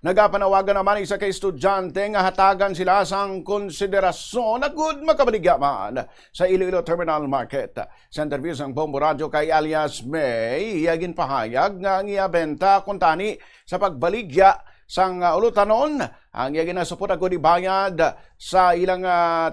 Nagapanawagan naman isa kay estudyante nga hatagan sila sang konsiderasyon na good makabaligya man sa Iloilo Terminal Market. Sa interview sang Bombo Radio kay alias May, iyagin pahayag nga ang iabenta kuntani sa pagbaligya sang ulutanon ang iyagin na supot ako di bayad sa ilang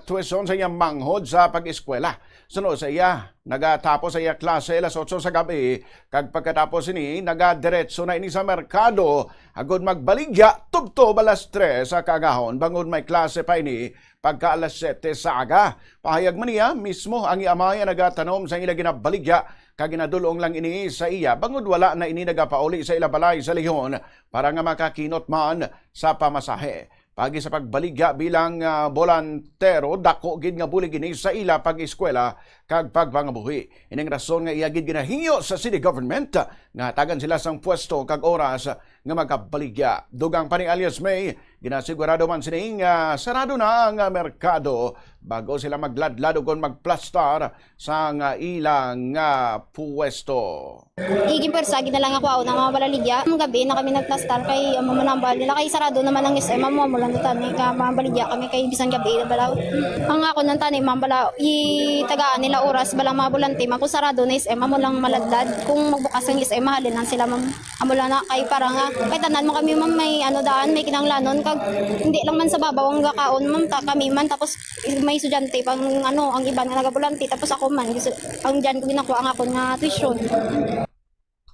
tuition sa iyang manghod sa pag-eskwela. Sunod sa iya, nagatapos sa iya klase alas 8 sa gabi, kag pagkatapos ini, nagadiretso na ini sa merkado, agod magbaligya, tubtob alas 3 sa kagahon, bangod may klase pa ini, pagka alas 7 sa aga. Pahayag man niya, mismo ang iamay nagatanom sa ila ginabaligya, kag ginadulong lang ini sa iya, bangod wala na ini nagapauli sa ilabalay sa Leon, para nga makakinot man sa pamasahe. Pagi sa pagbaligya bilang bolantero, dako gid nga bulig ini sa ila pag-eskwela kag pagpangabuhi. Ining rason nga iyagid ginahingyo sa city government nga tagan sila sang pwesto kag oras nga magkabaligya. Dugang pa ni alias May, ginasigurado man sining sarado na ang merkado bago sila magladlad ug magplastar sa ilang pwesto. Iging persagi na lang ako ako ng mga balaligya. Ang gabi na kami nagplastar kay mamanambal nila kay sarado naman ang SM mo lang tani ka mabaligya kami kay bisan gabi na balaw. Ang ako nang tani mambala itagaan nila oras balang mabulante man kung sarado na SM mo lang maladlad kung magbukas ang SM mahalin lang sila amo lang na kay para nga kay tanan mo kami may daan may kinanglanon kag hindi lang man sa babaw ang gakaon kami man tapos may estudyante pang ang iba nga nagabulante tapos ako man ang diyan ko ginakuha ang ako nga tuition.